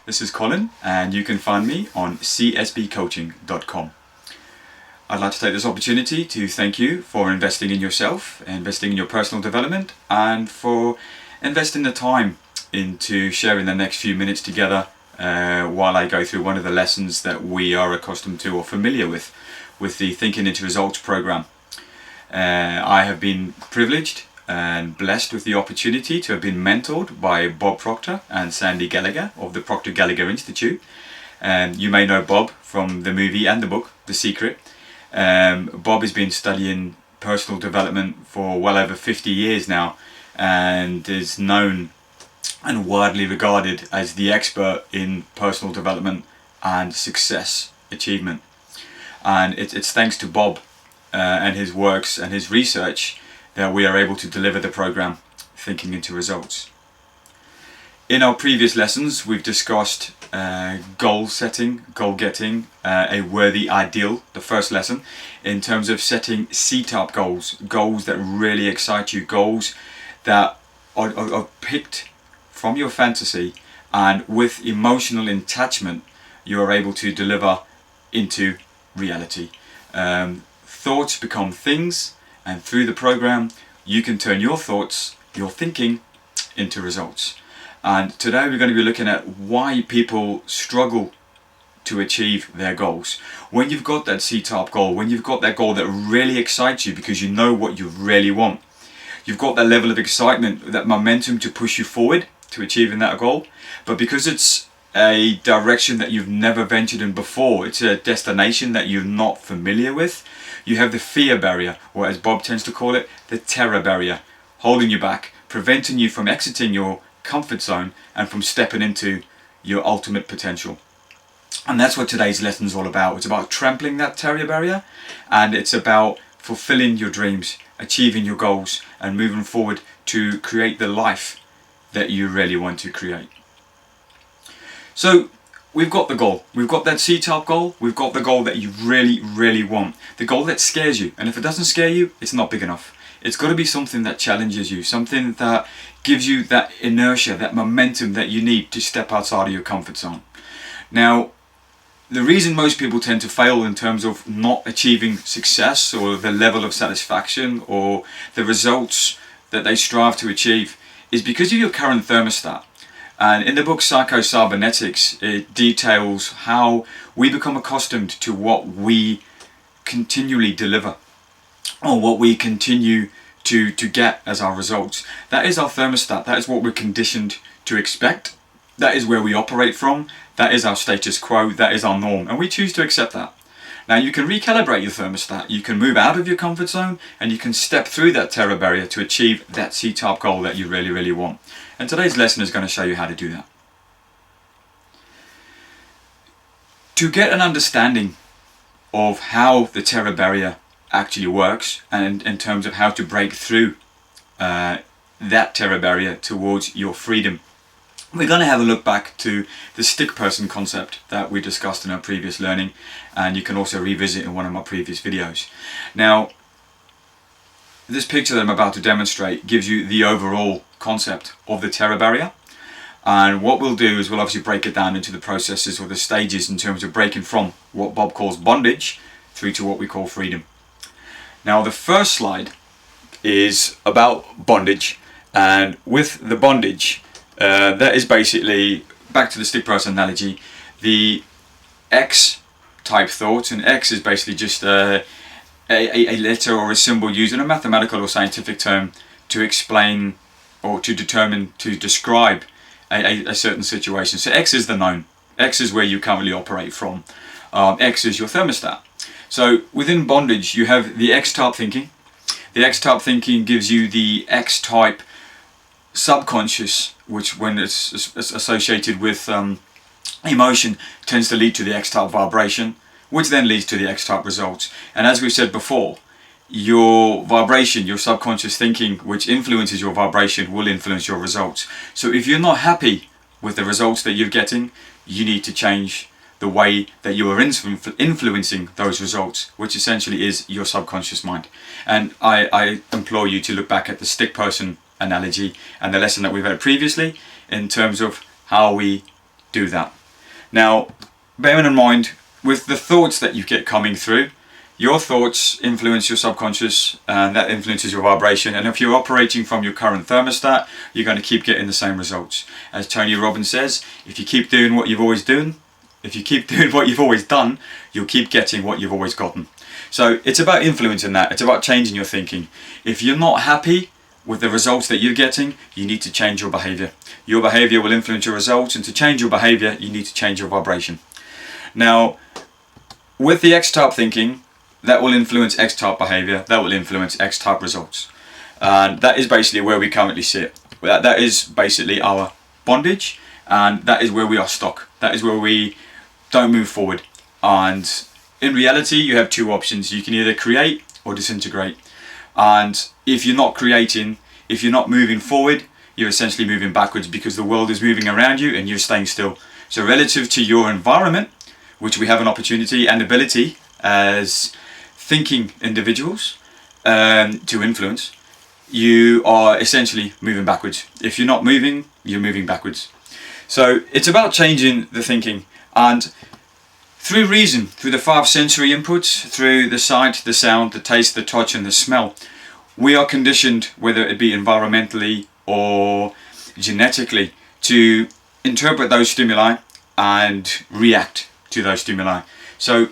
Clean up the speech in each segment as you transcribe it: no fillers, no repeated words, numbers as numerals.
This is Colin, and you can find me on CS-BCoaching.com. I'd like to take this opportunity to thank you for investing in yourself, investing in your personal development, and for investing the time into sharing the next few minutes together while I go through one of the lessons that we are accustomed to or familiar with the Thinking into Results program. I have been privileged and blessed with the opportunity to have been mentored by Bob Proctor and Sandy Gallagher of the Proctor Gallagher Institute. You may know Bob from the movie and the book, The Secret. Bob has been studying personal development for well over 50 years now and is known and widely regarded as the expert in personal development and success achievement. And it's thanks to Bob and his works and his research that we are able to deliver the program Thinking into Results. In our previous lessons we've discussed goal setting, goal getting, a worthy ideal, the first lesson, in terms of setting C-type goals, goals that really excite you, goals that are picked from your fantasy, and with emotional attachment you are able to deliver into reality. Thoughts become things, and through the program you can turn your thoughts, your thinking, into results. And today we're going to be looking at why people struggle to achieve their goals. When you've got that C-type goal, when you've got that goal that really excites you because you know what you really want, you've got that level of excitement, that momentum to push you forward to achieving that goal, but because it's a direction that you've never ventured in before, it's a destination that you're not familiar with, you have the fear barrier, or as Bob tends to call it, the terror barrier, holding you back, preventing you from exiting your comfort zone and from stepping into your ultimate potential. And that's what today's lesson is all about. It's about trampling that terror barrier, and it's about fulfilling your dreams, achieving your goals, and moving forward to create the life that you really want to create. So we've got the goal, we've got that C-type goal, we've got the goal that you really want, the goal that scares you, and if it doesn't scare you, it's not big enough. It's got to be something that challenges you, something that gives you that inertia, that momentum that you need to step outside of your comfort zone. Now, the reason most people tend to fail in terms of not achieving success or the level of satisfaction or the results that they strive to achieve is because of your current thermostat. And in the book Psycho-Cybernetics, it details how we become accustomed to what we continually deliver, or what we continue to get as our results. That is our thermostat, that is what we're conditioned to expect, that is where we operate from, that is our status quo, that is our norm, and we choose to accept that. Now you can recalibrate your thermostat, you can move out of your comfort zone, and you can step through that terror barrier to achieve that C-type goal that you really want. And today's lesson is going to show you how to do that. To get an understanding of how the terror barrier actually works, and in terms of how to break through that terror barrier towards your freedom, we're going to have a look back to the stick person concept that we discussed in our previous learning, and you can also revisit in one of my previous videos. Now, this picture that I'm about to demonstrate gives you the overall concept of the terror barrier, and what we'll do is we'll obviously break it down into the processes or the stages in terms of breaking from what Bob calls bondage through to what we call freedom. Now, the first slide is about bondage, and with the bondage, that is basically, back to the stick person analogy, the X type thoughts, and X is basically just a letter or a symbol used in a mathematical or scientific term to explain or to determine, to describe a certain situation. So X is the known, X is where you currently operate from, X is your thermostat. So within bondage you have the X-type thinking. The X-type thinking gives you the X-type subconscious, which when it's associated with emotion tends to lead to the X-type vibration, which then leads to the X-type results. And as we've said before, your vibration, your subconscious thinking, which influences your vibration, will influence your results. So if you're not happy with the results that you're getting, you need to change the way that you are influencing those results, which essentially is your subconscious mind. And I implore you to look back at the stick person analogy and the lesson that we've had previously in terms of how we do that. Now, bearing in mind, with the thoughts that you get coming through, your thoughts influence your subconscious, and that influences your vibration. And if you're operating from your current thermostat, you're going to keep getting the same results. As Tony Robbins says, if you keep doing what you've always done, you'll keep getting what you've always gotten. So it's about influencing that. It's about changing your thinking. If you're not happy with the results that you're getting, you need to change your behavior. Your behavior will influence your results, and to change your behavior, you need to change your vibration. Now, with the X-type thinking, that will influence X-type behavior, that will influence X-type results. And that is basically where we currently sit. That is basically our bondage, and that is where we are stuck. That is where we don't move forward. And in reality, you have two options. You can either create or disintegrate. And if you're not creating, if you're not moving forward, you're essentially moving backwards, because the world is moving around you and you're staying still. So relative to your environment, which we have an opportunity and ability as thinking individuals to influence, you are essentially moving backwards. If you're not moving, you're moving backwards. So it's about changing the thinking, and through reason, through the 5 sensory inputs, through the sight, the sound, the taste, the touch and the smell, we are conditioned, whether it be environmentally or genetically, to interpret those stimuli and react to those stimuli. So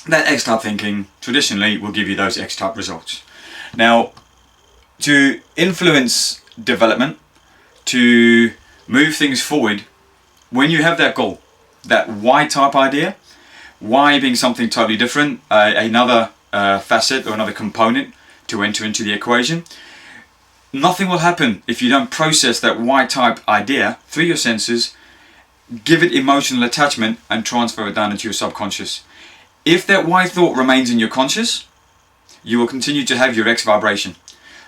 that X-type thinking traditionally will give you those X-type results. Now, to influence development, to move things forward, when you have that goal, that Y-type idea, Y being something totally different, another facet or another component to enter into the equation, nothing will happen if you don't process that Y-type idea through your senses, give it emotional attachment and transfer it down into your subconscious. If that Y thought remains in your conscious, you will continue to have your X vibration.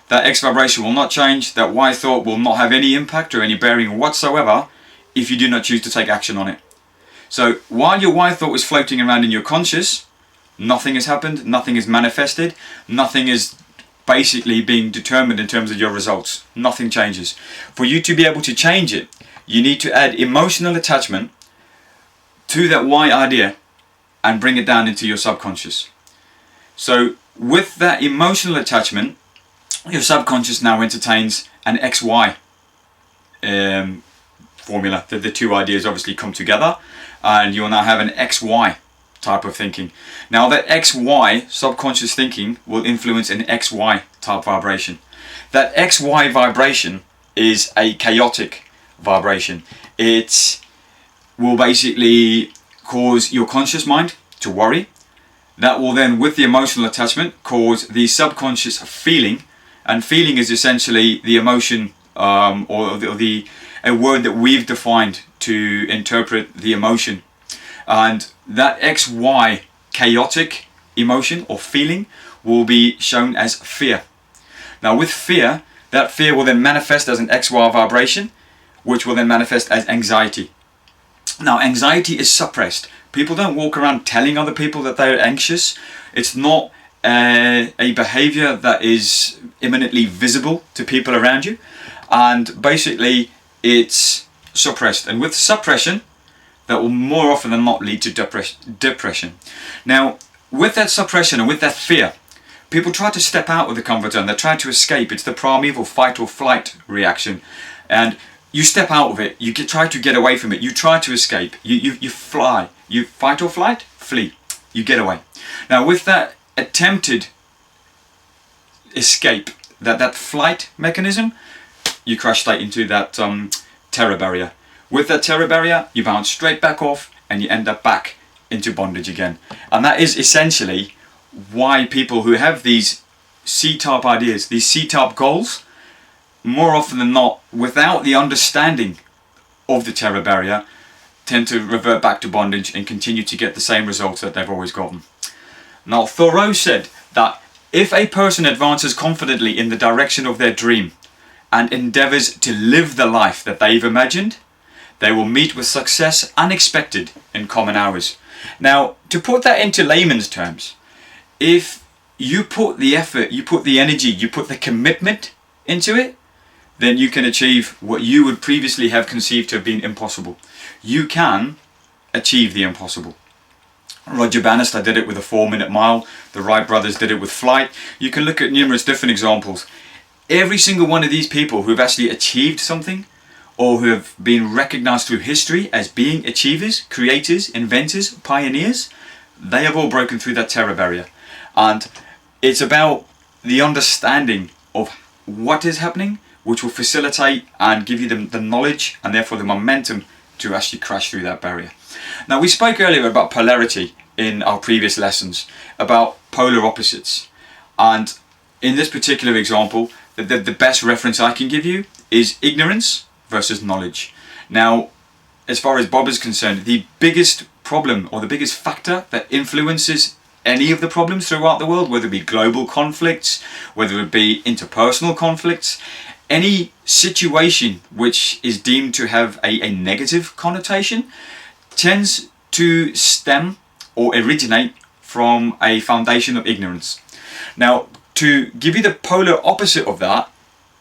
That X vibration will not change, that Y thought will not have any impact or any bearing whatsoever if you do not choose to take action on it. So while your Y thought is floating around in your conscious, nothing has happened, nothing is manifested, nothing is basically being determined in terms of your results. Nothing changes. For you to be able to change it, you need to add emotional attachment to that Y idea and bring it down into your subconscious. So with that emotional attachment, your subconscious now entertains an XY formula. The two ideas obviously come together, and you will now have an XY type of thinking. Now that XY subconscious thinking will influence an XY type vibration. That XY vibration is a chaotic vibration. It will basically cause your conscious mind to worry. That will then, with the emotional attachment, cause the subconscious feeling, and feeling is essentially the emotion a word that we've defined to interpret the emotion. And that XY chaotic emotion or feeling will be shown as fear. Now with fear, that fear will then manifest as an XY vibration, which will then manifest as anxiety. Now anxiety is suppressed. People don't walk around telling other people that they're anxious. It's not a behavior that is imminently visible to people around you, and basically it's suppressed. And with suppression, that will more often than not lead to depression. Now with that suppression and with that fear, people try to step out of the comfort zone. They try to escape. It's the primeval fight or flight reaction, and you step out of it. You try to get away from it. You try to escape. You fly. You fight or flight, flee. You get away. Now with that attempted escape, that flight mechanism, you crash straight into that terror barrier. With that terror barrier, you bounce straight back off and you end up back into bondage again. And that is essentially why people who have these C-type ideas, these C-type goals, more often than not, without the understanding of the terror barrier, tend to revert back to bondage and continue to get the same results that they've always gotten. Now Thoreau said that if a person advances confidently in the direction of their dream and endeavours to live the life that they've imagined, they will meet with success unexpected in common hours. Now, to put that into layman's terms, if you put the effort, you put the energy, you put the commitment into it, then you can achieve what you would previously have conceived to have been impossible. You can achieve the impossible. Roger Bannister did it with a 4-minute mile. The Wright brothers did it with flight. You can look at numerous different examples. Every single one of these people who have actually achieved something, or who have been recognized through history as being achievers, creators, inventors, pioneers, they have all broken through that terror barrier. And it's about the understanding of what is happening, which will facilitate and give you the knowledge and therefore the momentum to actually crash through that barrier. Now, we spoke earlier about polarity in our previous lessons, about polar opposites. And in this particular example, the best reference I can give you is ignorance versus knowledge. Now, as far as Bob is concerned, the biggest problem or the biggest factor that influences any of the problems throughout the world, whether it be global conflicts, whether it be interpersonal conflicts, any situation which is deemed to have a negative connotation, tends to stem or originate from a foundation of ignorance. Now, to give you the polar opposite of that,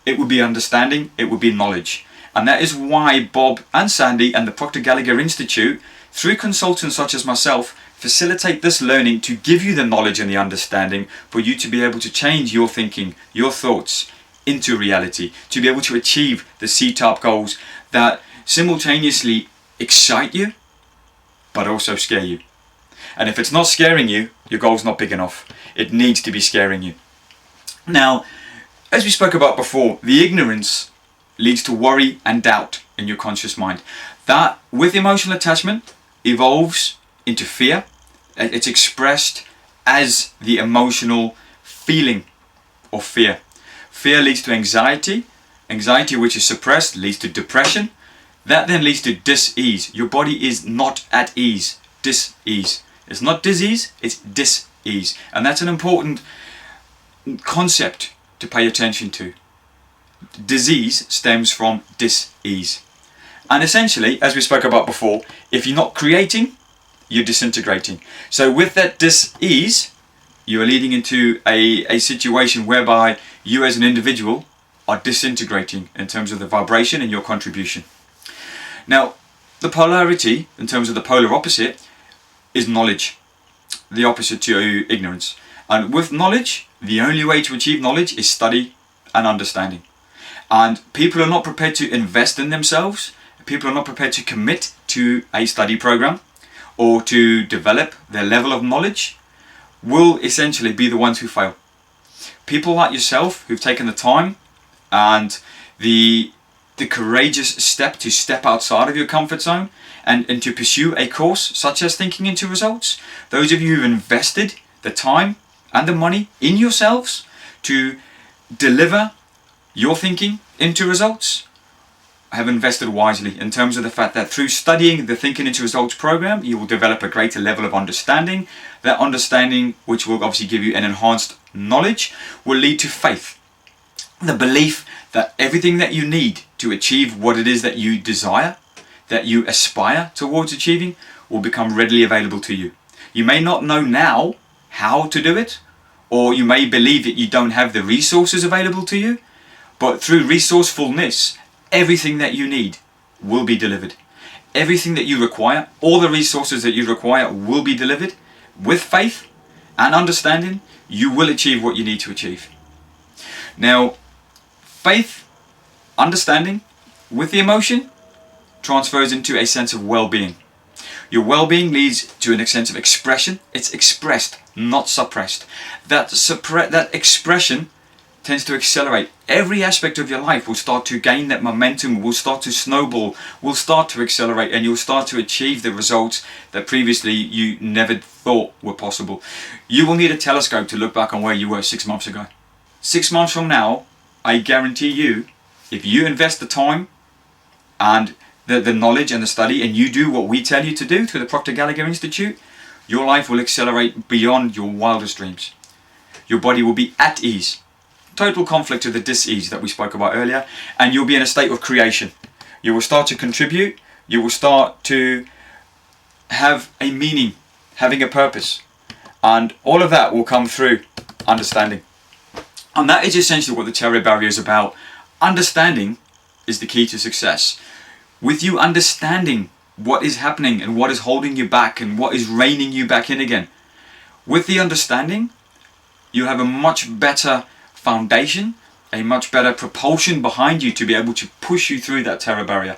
it would be understanding, it would be knowledge. And that is why Bob and Sandy and the Proctor Gallagher Institute, through consultants such as myself, facilitate this learning to give you the knowledge and the understanding for you to be able to change your thinking, your thoughts into reality, to be able to achieve the C-type goals that simultaneously excite you but also scare you. And if it's not scaring you, your goal's not big enough. It needs to be scaring you. Now, as we spoke about before, the ignorance leads to worry and doubt in your conscious mind. That, with emotional attachment, evolves into fear. It's expressed as the emotional feeling of fear. Fear leads to anxiety. Anxiety, which is suppressed, leads to depression. That then leads to dis-ease. Your body is not at ease. Dis-ease. It's not disease, it's dis-ease. And that's an important concept to pay attention to. Disease stems from dis-ease. And essentially, as we spoke about before, if you're not creating, you're disintegrating. So with that dis-ease, you are leading into a situation whereby you as an individual are disintegrating in terms of the vibration and your contribution. Now, the polarity, in terms of the polar opposite, is knowledge. The opposite to ignorance. And with knowledge, the only way to achieve knowledge is study and understanding. And people are not prepared to invest in themselves. People are not prepared to commit to a study program or to develop their level of knowledge, will essentially be the ones who fail. People like yourself who've taken the time and the courageous step to step outside of your comfort zone and to pursue a course such as Thinking into Results, those of you who've invested the time and the money in yourselves to deliver your thinking into results, have invested wisely, in terms of the fact that through studying the Thinking into Results program, you will develop a greater level of understanding. That understanding, which will obviously give you an enhanced knowledge, will lead to faith. The belief that everything that you need to achieve what it is that you desire, that you aspire towards achieving, will become readily available to you. You may not know now how to do it, or you may believe that you don't have the resources available to you, but through resourcefulness, everything that you need will be delivered. Everything that you require, all the resources that you require will be delivered. With faith and understanding, you will achieve what you need to achieve. Now, faith, understanding, with the emotion, transfers into a sense of well-being. Your well-being leads to a sense of expression. It's expressed, not suppressed. That expression tends to accelerate. Every aspect of your life will start to gain that momentum, will start to snowball, will start to accelerate, and you'll start to achieve the results that previously you never thought were possible. You will need a telescope to look back on where you were 6 months ago. 6 months from now, I guarantee you, if you invest the time and the knowledge and the study, and you do what we tell you to do through the Proctor Gallagher Institute, your life will accelerate beyond your wildest dreams. Your body will be at ease. Total conflict of the dis-ease that we spoke about earlier, and you'll be in a state of creation. You will start to contribute, you will start to have a meaning, having a purpose, and all of that will come through understanding. And that is essentially what the terror barrier is about. understanding is the key to success. With you understanding what is happening and what is holding you back and what is reining you back in again, with the understanding, you have a much better foundation, a much better propulsion behind you to be able to push you through that terror barrier.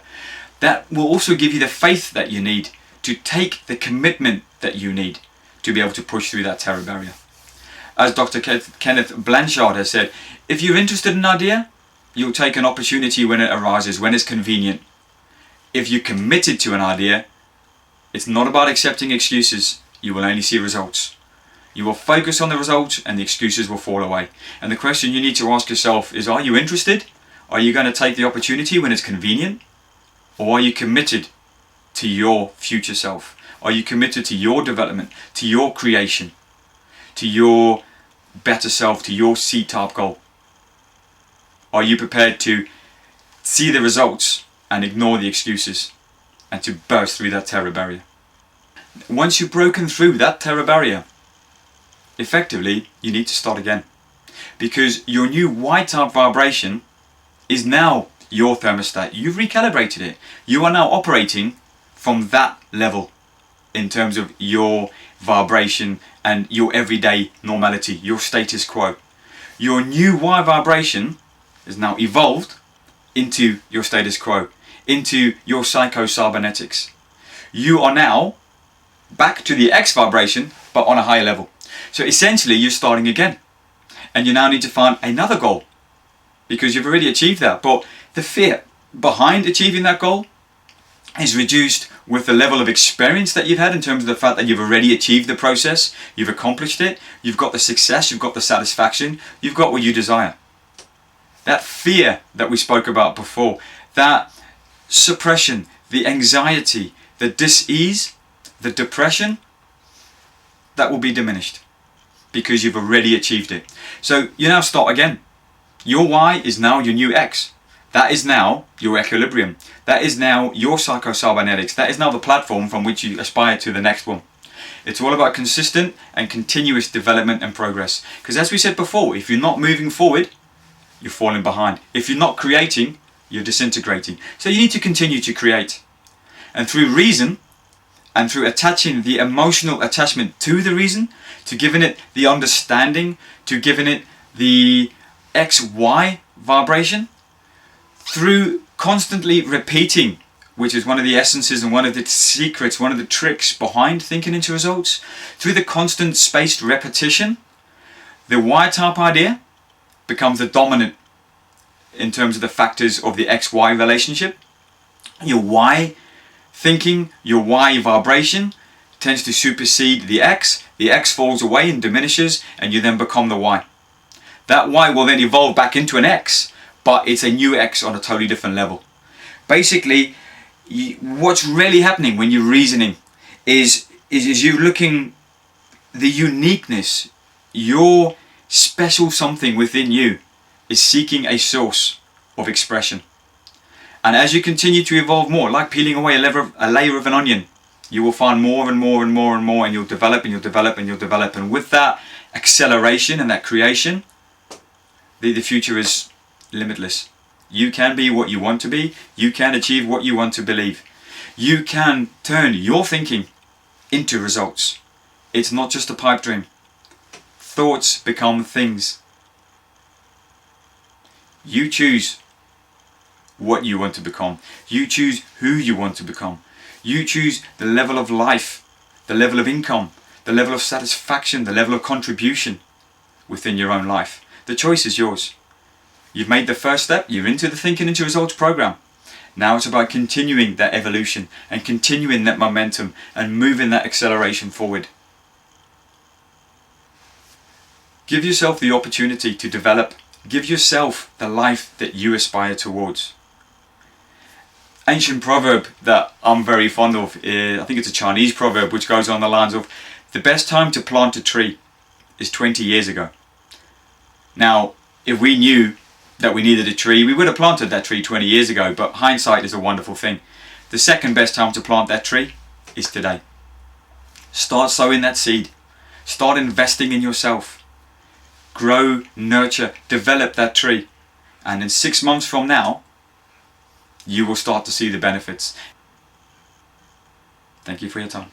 That will also give you the faith that you need to take the commitment that you need to be able to push through that terror barrier. As Dr. Kenneth Blanchard has said, if you're interested in an idea, you'll take an opportunity when it arises, when it's convenient. If you're committed to an idea, it's not about accepting excuses. You will only see results. You will focus on the results and the excuses will fall away. And the question you need to ask yourself is, are you interested? Are you going to take the opportunity when it's convenient? Or are you committed to your future self? Are you committed to your development, to your creation, to your better self, to your C-type goal? Are you prepared to see the results and ignore the excuses and to burst through that terror barrier? Once you've broken through that terror barrier, effectively, you need to start again. Because your new Y-type vibration is now your thermostat. You've recalibrated it. You are now operating from that level in terms of your vibration and your everyday normality, your status quo. Your new Y vibration is now evolved into your status quo, into your psycho-cybernetics. You are now back to the X vibration, but on a higher level. So essentially, you're starting again. And you now need to find another goal, because you've already achieved that. But the fear behind achieving that goal is reduced with the level of experience that you've had in terms of the fact that you've already achieved the process, you've accomplished it, you've got the success, you've got the satisfaction, you've got what you desire. That fear that we spoke about before, that suppression, the anxiety, the dis-ease, the depression, that will be diminished because you've already achieved it. So you now start again. Your Y is now your new X. That is now your equilibrium. That is now your psycho-cybernetics. That is now the platform from which you aspire to the next one. It's all about consistent and continuous development and progress. Because as we said before, if you're not moving forward, you're falling behind. If you're not creating, you're disintegrating. So you need to continue to create. And through reason, and through attaching the emotional attachment to the reason, to giving it the understanding, to giving it the XY vibration, through constantly repeating, which is one of the essences and one of the secrets, one of the tricks behind thinking into results, through the constant spaced repetition, the Y-type idea becomes the dominant in terms of the factors of the XY relationship. Your Y thinking, your Y vibration tends to supersede the X falls away and diminishes, and you then become the Y. That Y will then evolve back into an X, but it's a new X on a totally different level. Basically, what's really happening when you're reasoning is you looking, the uniqueness, your special something within you is seeking a source of expression. And as you continue to evolve more, like peeling away a layer of an onion, you will find more and more and more and more, and you'll develop and you'll develop and you'll develop. And with that acceleration and that creation, the future is limitless. You can be what you want to be. You can achieve what you want to believe. You can turn your thinking into results. It's not just a pipe dream. Thoughts become things. You choose what you want to become. You choose who you want to become. You choose the level of life, the level of income, the level of satisfaction, the level of contribution within your own life. The choice is yours. You've made the first step. You're into the Thinking into Results program. Now it's about continuing that evolution and continuing that momentum and moving that acceleration forward. Give yourself the opportunity to develop. Give yourself the life that you aspire towards. Ancient proverb that I'm very fond of, I think it's a Chinese proverb, which goes on the lines of, the best time to plant a tree is 20 years ago. Now, if we knew that we needed a tree, we would have planted that tree 20 years ago, but hindsight is a wonderful thing. The second best time to plant that tree is today. Start sowing that seed. Start investing in yourself. Grow, nurture, develop that tree. And in 6 months from now, you will start to see the benefits. Thank you for your time.